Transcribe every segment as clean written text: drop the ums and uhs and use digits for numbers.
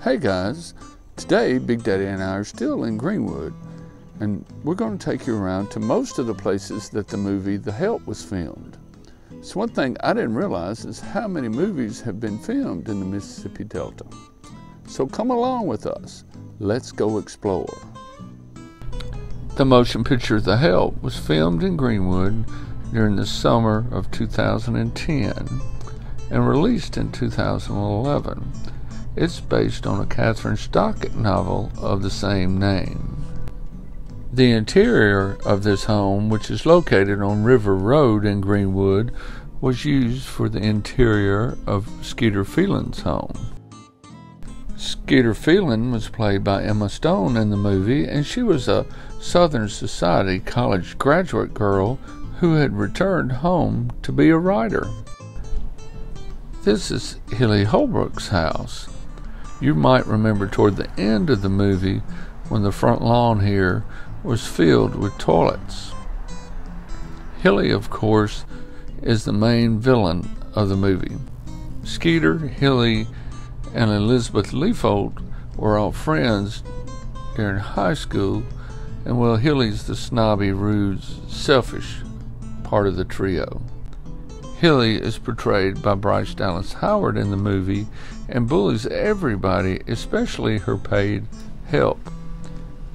Hey guys, today Big Daddy and I are still in Greenwood, and we're going to take you around to most of the places that the movie The Help was filmed. So one thing I didn't realize is how many movies have been filmed in the Mississippi Delta. So come along with us. Let's go explore. The motion picture The Help was filmed in Greenwood during the summer of 2010 and released in 2011. It's based on a Kathryn Stockett novel of the same name. The interior of this home, which is located on River Road in Greenwood, was used for the interior of Skeeter Phelan's home. Skeeter Phelan was played by Emma Stone in the movie, and she was a Southern Society college graduate girl who had returned home to be a writer. This is Hilly Holbrook's house. You might remember toward the end of the movie when the front lawn here was filled with toilets. Hilly, of course, is the main villain of the movie. Skeeter, Hilly, and Elizabeth Leafold were all friends during high school, and well, Hilly's the snobby, rude, selfish part of the trio. Hilly is portrayed by Bryce Dallas Howard in the movie and bullies everybody, especially her paid help.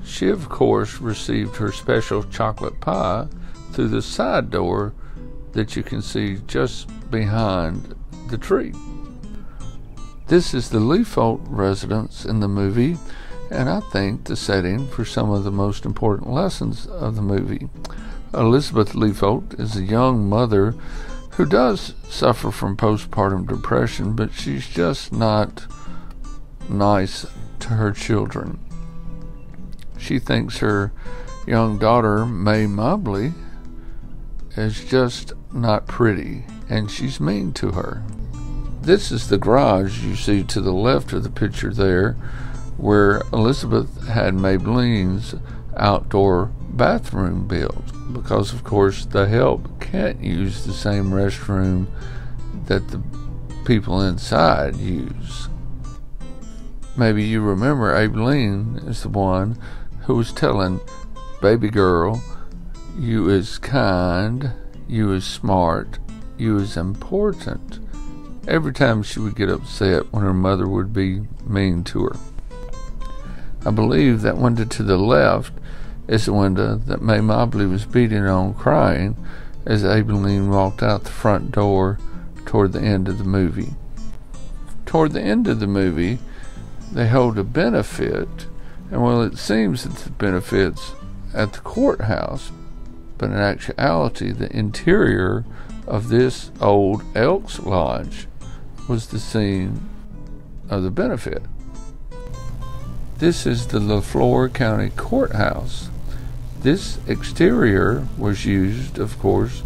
She, of course, received her special chocolate pie through the side door that you can see just behind the tree. This is the Leafold residence in the movie, and I think the setting for some of the most important lessons of the movie. Elizabeth Leafold is a young mother who does suffer from postpartum depression, but she's just not nice to her children. She thinks her young daughter, May Mobley, is just not pretty, and she's mean to her. This is the garage you see to the left of the picture there, where Elizabeth had Maybelline's outdoor bathroom built, because of course The Help can't use the same restroom that the people inside use. Maybe you remember Maybelline is the one who was telling baby girl, you is kind, you is smart, you is important, every time she would get upset when her mother would be mean to her. I believe that window to the left is the window that May Mobley was beating on crying as Maybelline walked out the front door toward the end of the movie. Toward the end of the movie, they hold a benefit, and well, it seems that the benefit's at the courthouse, but in actuality, the interior of this old Elks Lodge was the scene of the benefit. This is the LeFlore County Courthouse. This exterior was used, of course,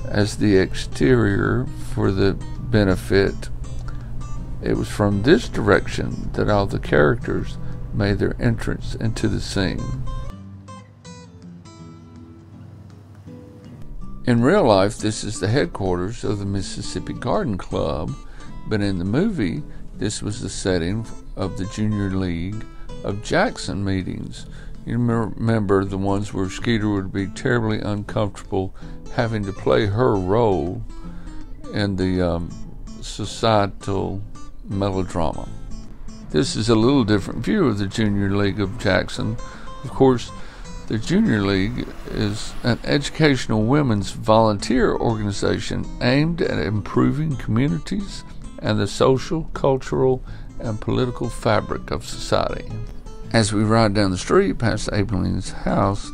as the exterior for the benefit. It was from this direction that all the characters made their entrance into the scene. In real life, this is the headquarters of the Mississippi Garden Club, but in the movie, this was the setting of the Junior League of Jackson meetings. You remember the ones where Skeeter would be terribly uncomfortable having to play her role in the societal melodrama. This is a little different view of the Junior League of Jackson. Of course, the Junior League is an educational women's volunteer organization aimed at improving communities and the social, cultural, and political fabric of society. As we ride down the street past Maybelline's house,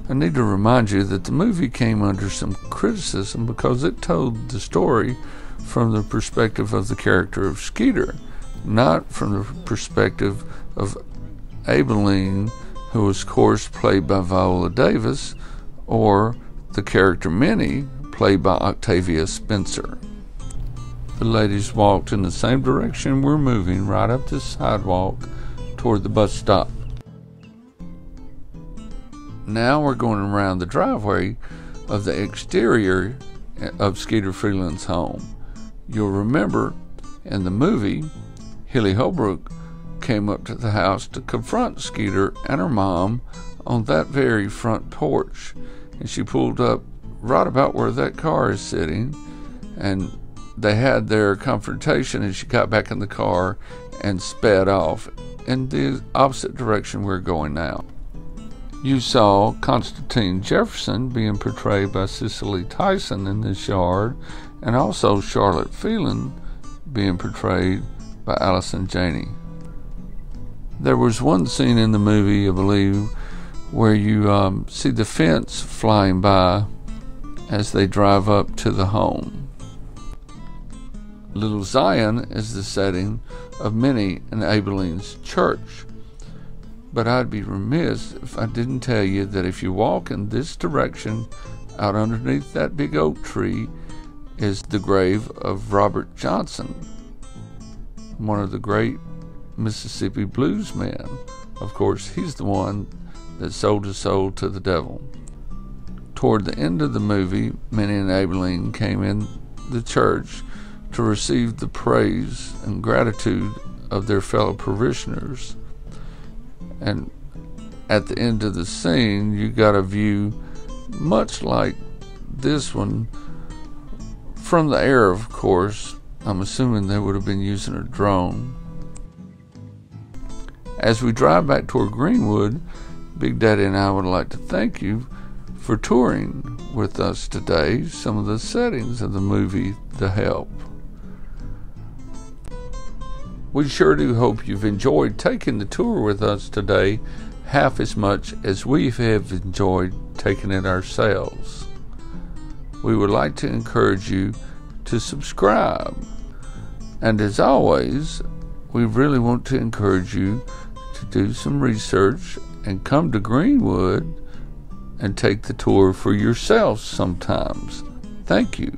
I need to remind you that the movie came under some criticism because it told the story from the perspective of the character of Skeeter, not from the perspective of Maybelline, who was, of course, played by Viola Davis, or the character Minnie, played by Octavia Spencer. The ladies walked in the same direction we're moving, right up this sidewalk toward the bus stop. Now we're going around the driveway of the exterior of Skeeter Phelan's home. You'll remember in the movie, Hilly Holbrook came up to the house to confront Skeeter and her mom on that very front porch, and she pulled up right about where that car is sitting, and they had their confrontation, and she got back in the car and sped off in the opposite direction we're going now. You saw Constantine Jefferson being portrayed by Cicely Tyson in this yard, and also Charlotte Phelan being portrayed by Allison Janney. There was one scene in the movie, I believe, where you see the fence flying by as they drive up to the home. Little Zion is the setting of Minnie and Abilene's church. But I'd be remiss if I didn't tell you that if you walk in this direction, out underneath that big oak tree is the grave of Robert Johnson, one of the great Mississippi blues men. Of course, he's the one that sold his soul to the devil. Toward the end of the movie, Minnie and Abilene came in the church to receive the praise and gratitude of their fellow parishioners. And at the end of the scene, you got a view much like this one from the air, of course. I'm assuming they would have been using a drone. As we drive back toward Greenwood, Big Daddy and I would like to thank you for touring with us today some of the settings of the movie The Help. We sure do hope you've enjoyed taking the tour with us today half as much as we have enjoyed taking it ourselves. We would like to encourage you to subscribe. And as always, we really want to encourage you to do some research and come to Greenwood and take the tour for yourselves sometimes. Thank you.